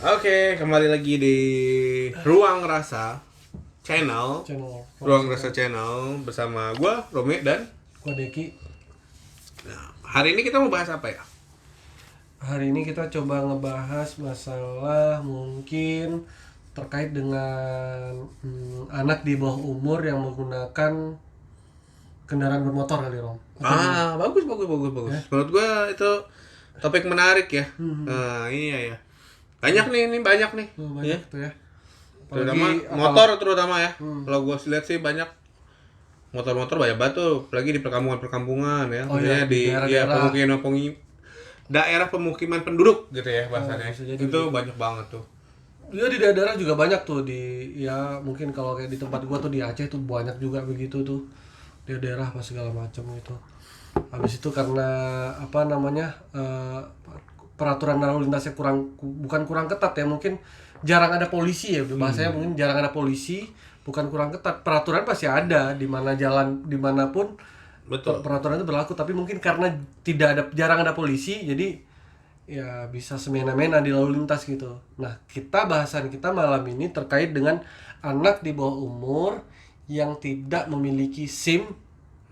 Oke, kembali lagi di Ruang Rasa Channel. Ruang Rasa Channel bersama gua, Romi, dan Gua Deki. nah, hari ini kita mau bahas apa ya? Hari ini kita coba ngebahas masalah mungkin terkait dengan anak di bawah umur yang menggunakan kendaraan bermotor kali, Rom. Bagus. Menurut gua itu topik menarik ya. Nah, iya ya. Banyak nih. Banyak tuh ya. Terutama terutama ya. Kalau gua lihat sih banyak motor-motor banyak banget tuh, apalagi di perkampungan ya. Maksudnya di daerah pemukiman penduduk gitu ya bahasanya. Itu banyak banget tuh. Ya di daerah juga banyak tuh ya mungkin kalau kayak di tempat gua tuh di Aceh tuh banyak juga begitu tuh. Di daerah apa segala macam gitu. Habis itu karena peraturan lalu lintasnya bukan kurang ketat ya, mungkin jarang ada polisi ya bahasanya, mungkin jarang ada polisi, bukan kurang ketat, peraturan pasti ada di mana jalan dimanapun. Betul. Peraturan itu berlaku, tapi mungkin karena jarang ada polisi, jadi ya bisa semena-mena di lalu lintas gitu. Nah, bahasan kita malam ini terkait dengan anak di bawah umur yang tidak memiliki SIM,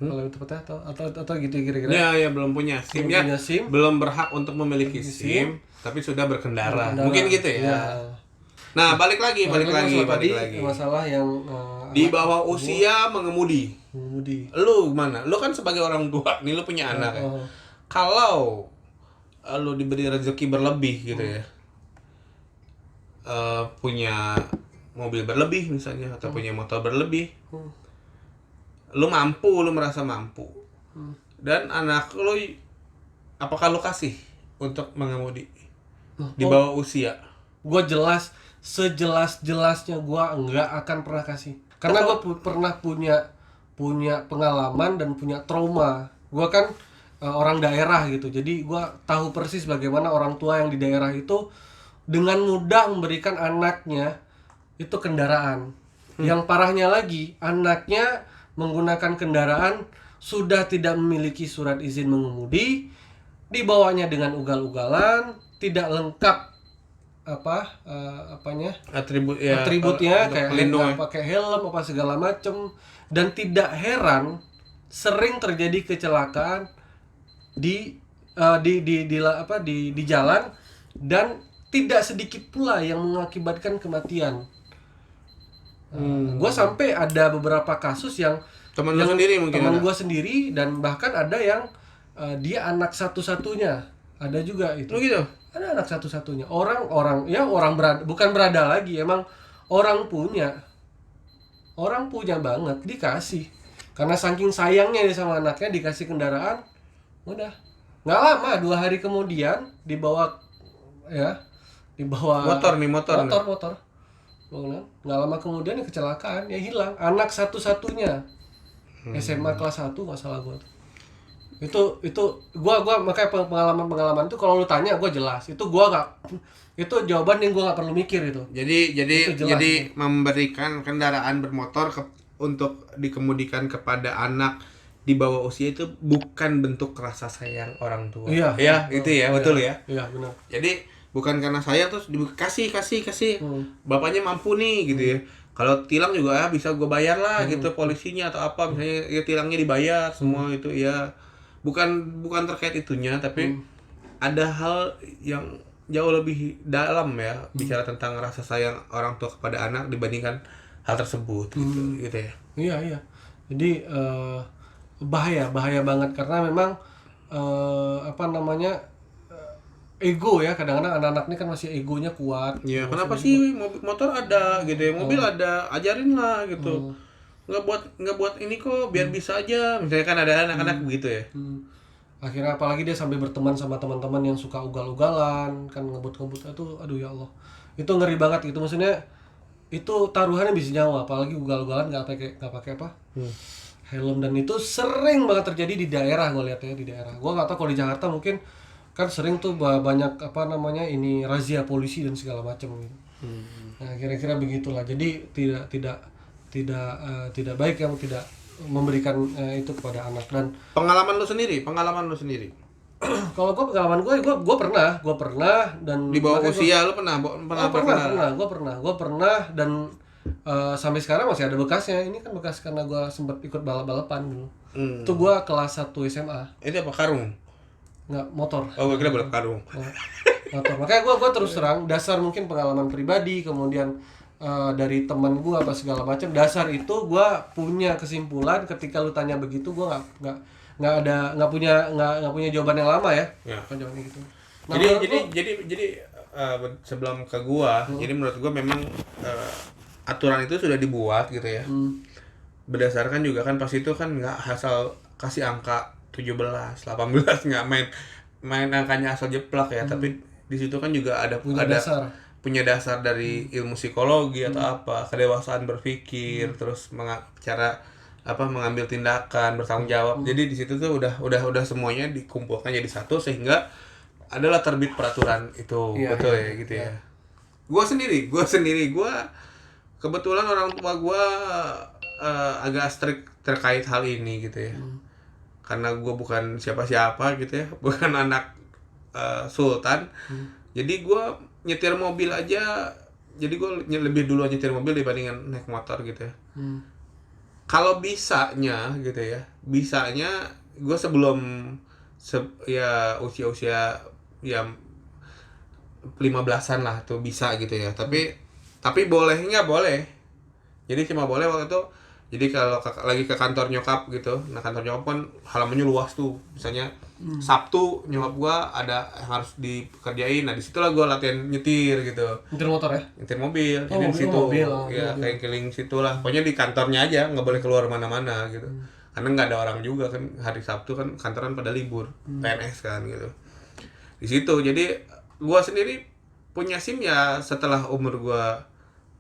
kalau itu tepatnya atau gitu kira-kira. Ya, belum punya SIM ya. Belum berhak untuk memiliki SIM, tapi sudah berkendara. Mungkin gitu ya. Nah, balik lagi. Masalah yang di bawah usia mengemudi. Lu gimana? Lu kan sebagai orang tua, nih lu punya anak ya. Kalau lu diberi rezeki berlebih gitu ya. Punya mobil berlebih misalnya atau punya motor berlebih. Lu merasa mampu. Dan anak lu apakah lu kasih untuk mengemudi di bawah usia? Gue sejelas-jelasnya gue enggak akan pernah kasih, karena gue pernah punya pengalaman dan punya trauma. Gue kan orang daerah gitu, jadi gue tahu persis bagaimana orang tua yang di daerah itu dengan mudah memberikan anaknya itu kendaraan. Yang parahnya lagi, anaknya menggunakan kendaraan sudah tidak memiliki surat izin mengemudi, dibawanya dengan ugal-ugalan, tidak lengkap atributnya kayak nggak pakai helm apa segala macem. Dan tidak heran sering terjadi kecelakaan di jalan, dan tidak sedikit pula yang mengakibatkan kematian. Gue sampai ada beberapa kasus yang teman gue sendiri, dan bahkan ada yang dia anak satu-satunya, ada juga itu. Gitu? Ada anak satu-satunya, orang bukan berada lagi, emang orang punya banget, dikasih karena saking sayangnya dia sama anaknya, dikasih kendaraan. Udah nggak lama, 2 hari kemudian dibawa motor. Nggak lama kemudian kecelakaan, ya hilang anak satu-satunya. SMA kelas 1 nggak salah gue tuh. Itu gua makanya pengalaman itu kalau lu tanya gua jelas. Itu jawaban yang gua nggak perlu mikir itu. Jadi memberikan kendaraan bermotor untuk dikemudikan kepada anak di bawah usia itu bukan bentuk rasa sayang orang tua. Iya. Itu ya, betul ya. Iya, benar. Jadi bukan karena sayang terus kasih. Bapaknya mampu nih gitu ya. Kalau tilang juga bisa gue bayar lah gitu, polisinya atau apa misalnya ya, tilangnya dibayar semua itu ya. Bukan terkait itunya, tapi ada hal yang jauh lebih dalam ya, bicara tentang rasa sayang orang tua kepada anak dibandingkan hal tersebut gitu ya. Iya. Jadi bahaya banget, karena memang ego ya, kadang-kadang anak-anak ini kan masih egonya kuat. Iya, kenapa sih motor ada gitu ya, mobil ada, ajarin lah gitu. Nggak buat ini kok, biar bisa aja. Misalnya kan ada anak-anak begitu ya. Akhirnya apalagi dia sampai berteman sama teman-teman yang suka ugal-ugalan, kan ngebut-ngebut itu, aduh ya Allah. Itu ngeri banget gitu, maksudnya itu taruhannya bisa nyawa, apalagi ugal-ugalan nggak pakai helm. Dan itu sering banget terjadi di daerah, gue lihat ya, di daerah. Gue nggak tahu kalau di Jakarta mungkin kan sering tuh banyak ini razia polisi dan segala macam gitu. Nah, kira-kira begitulah. Jadi tidak baik yang tidak memberikan itu kepada anak. Dan pengalaman lu sendiri Kalau gue pengalaman gue pernah dan Di bawah makanya usia lu pernah berkendara? gue pernah dan sampai sekarang masih ada bekasnya. Ini kan bekas karena gue sempat ikut balap-balapan dulu. Itu gue kelas 1 SMA. Itu apa, karung? Nggak, motor. Oh, gue kira balap karung. Motor. Makanya gue terus terang, dasar mungkin pengalaman pribadi, kemudian dari teman gue apa segala macam, dasar itu gue punya kesimpulan. Ketika lu tanya begitu, gue nggak punya jawaban yang lama ya. Jawabannya gitu. Nah, Jadi sebelum ke gua, jadi menurut gua memang aturan itu sudah dibuat gitu ya. Berdasarkan juga kan pas itu kan nggak asal kasih angka 17, 18, nggak main angkanya asal jeplak ya, tapi di situ kan juga ada punya dasar dari ilmu psikologi atau apa, kedewasaan berpikir, terus cara mengambil tindakan, bertanggung jawab. Jadi di situ tuh udah semuanya dikumpulkan jadi satu sehingga adalah terbit peraturan itu. Betul ya gitu ya. Gua sendiri kebetulan orang tua gua agak strict terkait hal ini gitu ya. Karena gua bukan siapa-siapa gitu ya, bukan anak sultan. Jadi gua nyetir mobil aja, jadi gue lebih dulu nyetir mobil dibandingkan naik motor gitu ya. Kalau bisanya gue sebelum ya usia ya 15-an lah tuh bisa gitu ya. Tapi boleh nggak boleh. Jadi cuma boleh waktu itu. Jadi kalau lagi ke kantor nyokap gitu, nah kantor nyokap kan halamannya luas tuh. Misalnya Sabtu nyokap gua ada yang harus dikerjain, nah disitulah gua latihan nyetir gitu. Nyetir motor ya? Nyetir mobil, jadi di situ. Ya kayak keliling situ lah. Pokoknya di kantornya aja, nggak boleh keluar mana-mana gitu. Karena nggak ada orang juga kan, hari Sabtu kan kantoran pada libur, PNS kan gitu. Di situ, jadi gua sendiri punya SIM ya setelah umur gua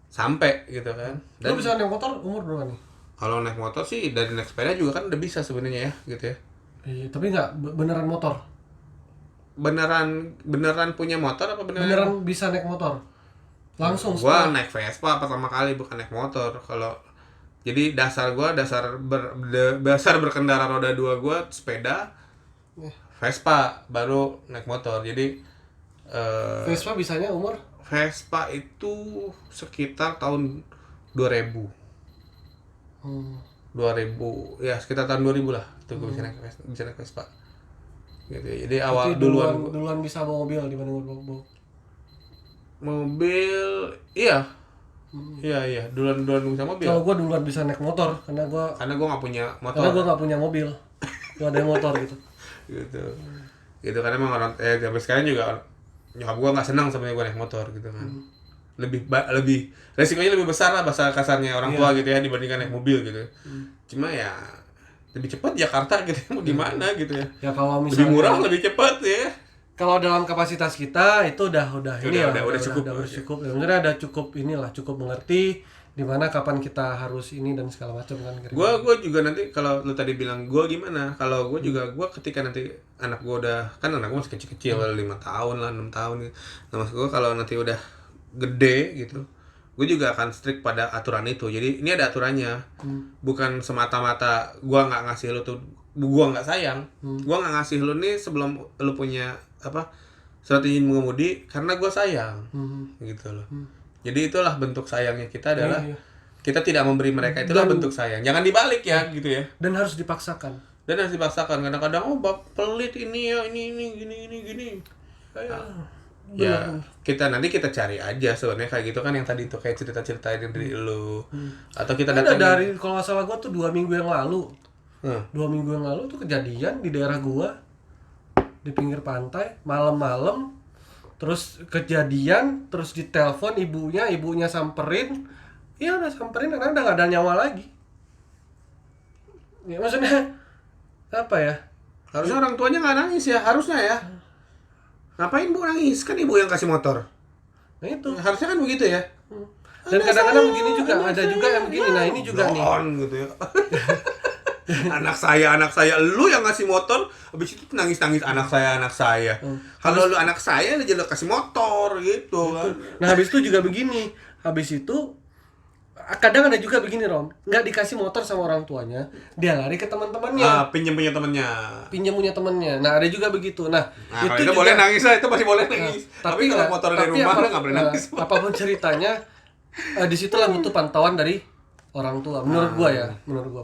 sampai gitu kan. Dan lu bisa naik motor umur berapa nih? Kalau naik motor sih dari naik sepeda juga kan udah bisa sebenarnya ya gitu ya. Iya, tapi nggak beneran motor. Beneran punya motor apa beneran bisa naik motor? Langsung. Gua naik Vespa pertama kali, bukan naik motor. Kalau jadi dasar berkendara roda 2 gua sepeda, Vespa baru naik motor. Jadi Vespa bisanya umur? Vespa itu sekitar tahun 2000. 2000 ya, sekitar tahun 2000 lah itu gue bisa naik Vespa gitu ya. Jadi awal duluan bisa bawa mobil dibanding bawa mobil. Iya duluan bisa mobil. Kalau gue duluan bisa naik motor karena gue nggak punya motor, karena gue nggak punya mobil, gue ada motor gitu gitu karena memang orang sampai sekarang juga nyokap gue nggak senang sebenarnya gue naik motor gitu kan. Lebih resikonya lebih besar lah bahasa kasarnya orang tua gitu ya dibandingkan naik mobil gitu. Cuma ya lebih cepat Jakarta gitu, mau gimana gitu ya. Ya kalau misalnya lebih murah, lebih cepat ya. Kalau dalam kapasitas kita itu udah cukup. Sebenarnya cukup mengerti di mana kapan kita harus ini dan segala macam kan. Gua juga nanti kalau lu tadi bilang gua gimana, kalau gua ketika nanti anak gua udah, kan anak gua masih kecil-kecil 5 tahun lah, 6 tahun gitu. Nah, maksud gua kalau nanti udah gede gitu, gue juga akan strict pada aturan itu. Jadi ini ada aturannya, bukan semata-mata gue nggak ngasih lu tuh, gue nggak sayang. Gue nggak ngasih lu nih sebelum lu punya surat izin mengemudi karena gue sayang, gitu loh. Jadi itulah bentuk sayangnya kita adalah kita tidak memberi mereka, itulah bentuk sayang. Jangan dibalik ya gitu ya. Dan harus dipaksakan. Kadang-kadang pelit ini ya, ini gini. Ya kita cari aja sebenarnya kayak gitu kan, yang tadi tuh kayak cerita-ceritain dari lu atau kita datang dari kalau nggak salah gua tuh 2 minggu yang lalu 2 minggu yang lalu tuh kejadian di daerah gua di pinggir pantai malam-malam, terus kejadian, terus ditelepon ibunya samperin, ya udah samperin karena udah nggak ada nyawa lagi. Ya maksudnya apa ya, harusnya orang tuanya nggak nangis ya, harusnya ya. Ngapain bu nangis? Kan ibu yang kasih motor. Nah itu harusnya kan begitu ya. Dan kadang-kadang begini juga, ada juga yang begini. Nah ini juga nih gitu ya. anak saya, lu yang ngasih motor, habis itu nangis anak saya. Kalau lu anak saya aja lu kasih motor gitu kan. Nah habis itu juga begini, habis itu kadang ada juga begini Rom, nggak dikasih motor sama orang tuanya, dia lari ke teman-temannya, pinjam punya temennya. Nah ada juga begitu. Nah Nah, itu itu juga, boleh nangis lah, itu masih boleh nangis. Tapi kalau motor dari rumah apa, nggak boleh nangis. apapun ceritanya, disitulah butuh pantauan dari orang tua. Menurut gua ya, menurut gua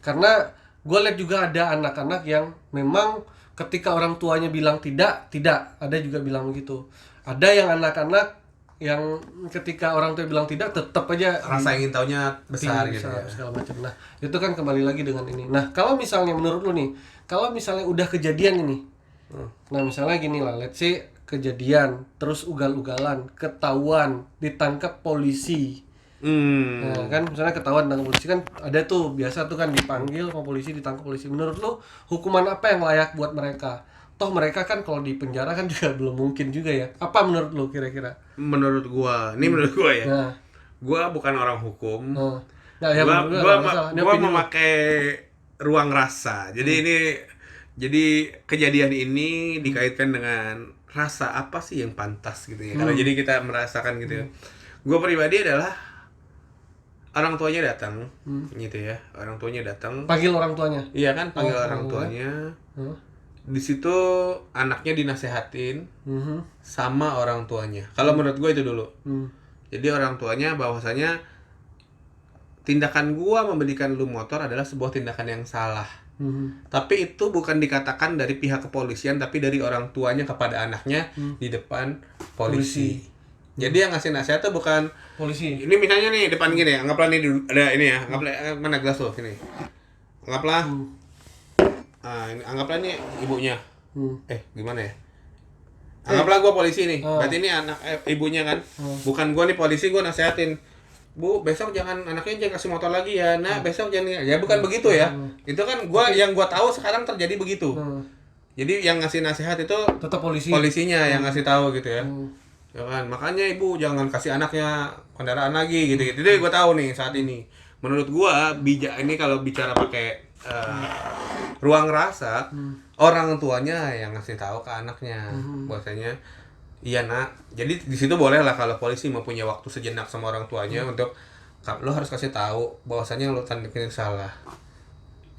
karena gua lihat juga ada anak-anak yang memang ketika orang tuanya bilang tidak, ada juga bilang begitu. Ada yang anak-anak yang ketika orang tua bilang tidak tetap aja Rasa ingin taunya besar gitu ya. segala macam. Nah itu kan kembali lagi dengan ini. Nah kalau misalnya menurut lu nih, kalau misalnya udah kejadian ini, nah misalnya gini lah, let's say kejadian terus ugal-ugalan, ketahuan, ditangkap polisi. Nah kan misalnya ketahuan ditangkap polisi, kan ada tuh biasa tuh kan dipanggil sama polisi, ditangkap polisi. Menurut lu hukuman apa yang layak buat mereka? Toh mereka kan kalau di penjara kan juga belum mungkin juga ya. Apa menurut lu kira-kira? Menurut gua ya. Nah, Gua bukan orang hukum. Nah, ya Gua memakai ruang rasa. Jadi kejadian ini dikaitkan dengan rasa apa sih yang pantas gitu ya. Kalau jadi kita merasakan gitu ya. Gua pribadi adalah orang tuanya datang gitu ya. Orang tuanya datang. Panggil orang tuanya. Iya kan, panggil orang tuanya. Di situ anaknya dinasehatin sama orang tuanya. Kalau menurut gue itu dulu. Jadi orang tuanya bahwasanya tindakan gua memberikan lu motor adalah sebuah tindakan yang salah. Tapi itu bukan dikatakan dari pihak kepolisian, tapi dari orang tuanya kepada anaknya di depan polisi. Jadi yang ngasih nasihat tuh bukan polisi. Ini misalnya nih depan gini ya, anggaplah nih ada ini ya, anggaplah mana gelas tuh sini. Anggaplah anggaplah ini ibunya. Gimana ya? Anggaplah gua polisi nih. Berarti ini anak ibunya kan. Bukan gua nih polisi, gua nasehatin. Bu, besok anaknya jangan kasih motor lagi ya. Nah, besok jangan. Ya bukan begitu ya. Itu kan yang gua tahu sekarang terjadi begitu. Jadi yang ngasih nasihat itu tetap polisinya yang ngasih tahu gitu ya. Ya kan, makanya ibu jangan kasih anaknya kendaraan lagi gitu-gitu. Jadi gua tahu nih saat ini. Menurut gua bijak ini kalau bicara pakai ruang rasa, orang tuanya yang ngasih tahu ke anaknya bahwasanya iya nak, jadi di situ boleh lah kalau polisi mau punya waktu sejenak sama orang tuanya untuk lo harus kasih tahu bahwasanya lo tindakin salah,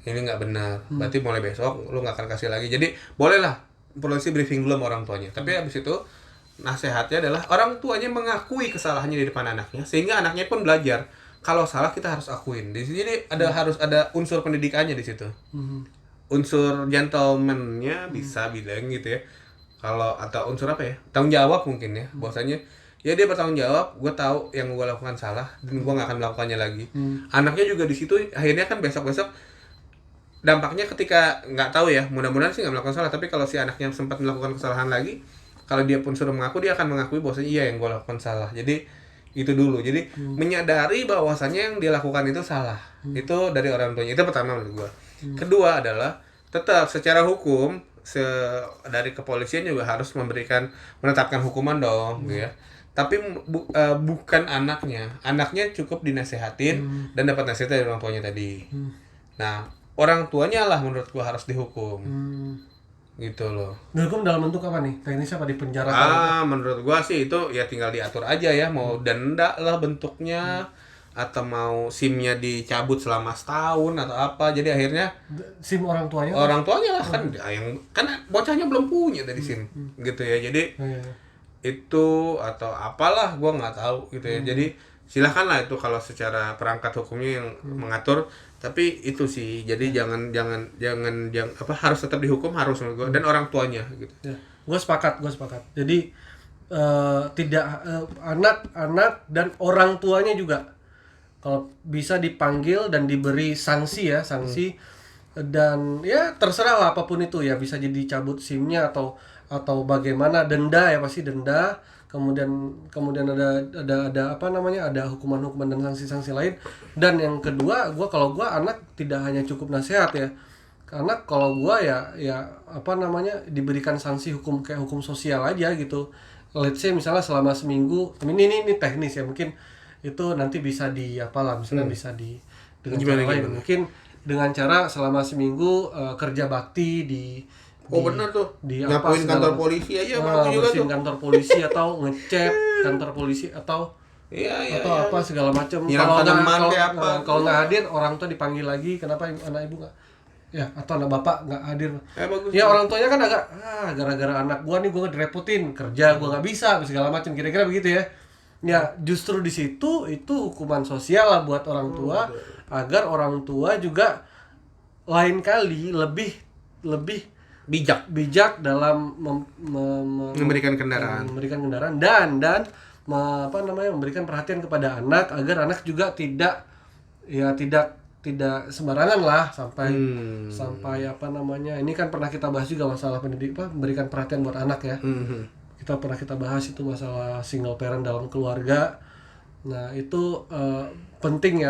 ini nggak benar, berarti mulai besok lo nggak akan kasih lagi. Jadi boleh lah polisi briefing dulu sama orang tuanya, tapi habis itu nasihatnya adalah orang tuanya mengakui kesalahannya di depan anaknya sehingga anaknya pun belajar. Kalau salah kita harus akuin. Di sini harus ada unsur pendidikannya di situ. Unsur gentleman-nya bisa bilang gitu ya. Kalau atau unsur apa ya? Tanggung jawab mungkin ya. Bahwasanya ya dia bertanggung jawab, gue tahu yang gue lakukan salah dan gue nggak akan melakukannya lagi. Anaknya juga di situ akhirnya kan besok-besok dampaknya ketika nggak tahu ya, mudah-mudahan sih nggak melakukan salah, tapi kalau si anaknya sempat melakukan kesalahan lagi, kalau dia pun sudah mengaku, dia akan mengakui bahwasanya iya yang gue lakukan salah. Jadi itu dulu, jadi menyadari bahwasannya yang dia lakukan itu salah. Itu dari orang tuanya, itu pertama menurut gua. Kedua adalah tetap secara hukum dari kepolisian juga harus menetapkan hukuman dong, ya. Tapi bukan anaknya cukup dinasehatin dan dapat nasihat dari orang tuanya tadi. Nah orang tuanya lah menurut gua harus dihukum. Gitu loh. Dihukum dalam bentuk apa nih? Teknisnya apa, di penjara? Menurut gua sih itu ya tinggal diatur aja ya, mau denda lah bentuknya atau mau SIM-nya dicabut selama setahun atau apa. Jadi akhirnya SIM orang tuanya lah kan bocahnya belum punya tadi SIM. Gitu ya. Jadi itu atau apalah gua nggak tahu gitu ya. Jadi silakanlah itu kalau secara perangkat hukumnya yang mengatur, tapi itu sih jadi jangan harus tetap dihukum, harus menurut gue, dan orang tuanya gitu ya. Gue sepakat jadi tidak anak-anak dan orang tuanya juga kalau bisa dipanggil dan diberi sanksi dan ya terserah lah apapun itu ya, bisa jadi cabut SIM-nya atau bagaimana, denda ya pasti denda. Kemudian ada apa namanya, ada hukuman dan sanksi lain. Dan yang kedua, kalau gua anak tidak hanya cukup nasihat ya, karena kalau gua ya apa namanya, diberikan sanksi hukum kayak hukum sosial aja gitu. Let's say misalnya selama seminggu, ini teknis ya, mungkin itu nanti bisa misalnya bisa dengan cara lain, mungkin dengan cara selama seminggu kerja bakti benar tuh, nyapuin kantor polisi aja, bersihin kantor polisi atau ngecat kantor polisi atau Iya, atau apa segala macam. Nyiram tanaman kayak apa. Kalau nggak hadir, orang tua dipanggil lagi, kenapa anak ibu nggak, ya, atau anak bapak nggak hadir. Bagus. Ya orang tuanya kan agak gara-gara anak gua nih gua direpotin kerja, gua nggak bisa segala macam, kira-kira begitu ya. Ya justru di situ itu hukuman sosial lah buat orang tua, agar orang tua juga lain kali lebih bijak dalam memberikan kendaraan. Memberikan perhatian kepada anak, agar anak juga tidak sembarangan lah sampai ini kan pernah kita bahas juga masalah memberikan perhatian buat anak ya. Kita bahas itu masalah single parent dalam keluarga. Nah itu penting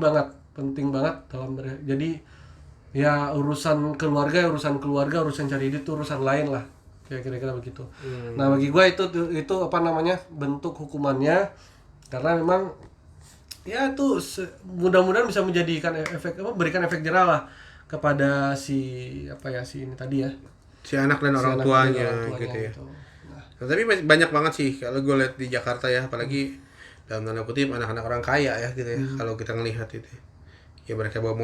banget dalam jadi ya urusan keluarga, urusan cari duit itu urusan lain lah, kira-kira begitu. Nah bagi gue itu bentuk hukumannya, karena memang ya itu mudah-mudahan bisa berikan efek jerah lah kepada si ini tadi ya, si anak dan orang tuanya gitu ya. Nah, tapi banyak banget sih kalau gue lihat di Jakarta ya, apalagi dalam tanda kutip anak-anak orang kaya ya gitu ya. Kalau kita ngelihat itu ya, mereka bawa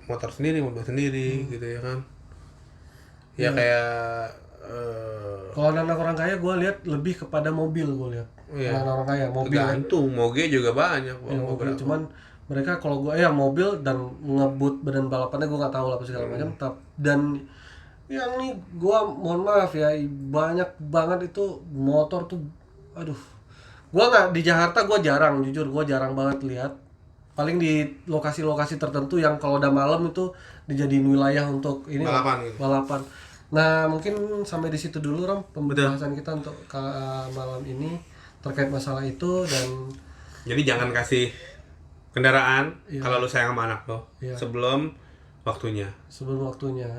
motor sendiri, mobil sendiri gitu ya kan. Ya kayak kalau anak orang kaya gue lihat lebih kepada mobil, gue lihat anak orang kaya mobil. Gantung, moge juga banyak. Mobil, cuman mereka kalau gue mobil dan ngebut badan balapannya gue nggak tahu lah segala macam. Dan yang nih gue mohon maaf ya, banyak banget itu motor tuh, aduh. Gue nggak di Jakarta, gue jarang banget lihat. Paling di lokasi-lokasi tertentu yang kalau udah malam itu dijadiin wilayah untuk ini balapan. Nah mungkin sampai di situ dulu Ram pembahasan kita untuk malam ini terkait masalah itu. Dan jadi jangan kasih kendaraan kalau lu sayang sama anak lo sebelum waktunya.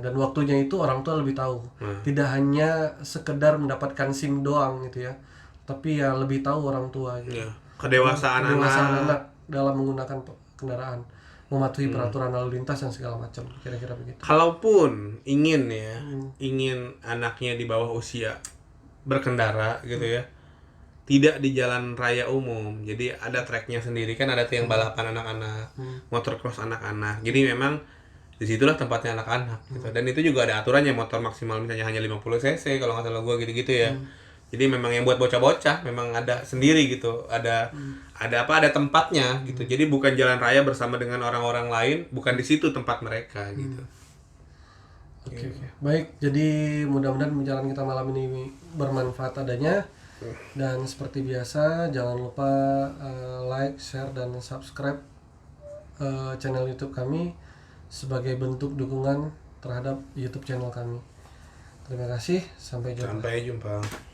Dan waktunya itu orang tua lebih tahu. Tidak hanya sekedar mendapatkan SIM doang gitu ya, tapi ya lebih tahu orang tua gitu. Kedewasaan anak dalam menggunakan kendaraan, mematuhi peraturan lalu lintas dan segala macam, kira-kira begitu. Kalaupun ingin anaknya di bawah usia berkendara gitu ya, tidak di jalan raya umum, jadi ada treknya sendiri kan, ada tuh yang balapan anak-anak, motocross anak-anak. Jadi memang disitulah tempatnya anak-anak gitu. Dan itu juga ada aturannya, motor maksimal misalnya hanya 50 cc kalau nggak salah gue gitu-gitu ya. Jadi memang yang buat bocah-bocah memang ada sendiri gitu, ada tempatnya gitu. Jadi bukan jalan raya bersama dengan orang-orang lain, bukan di situ tempat mereka gitu. Oke. Baik, jadi mudah-mudahan pembicaraan kita malam ini bermanfaat adanya. Dan seperti biasa jangan lupa like, share dan subscribe channel YouTube kami sebagai bentuk dukungan terhadap YouTube channel kami. Terima kasih, sampai jumpa.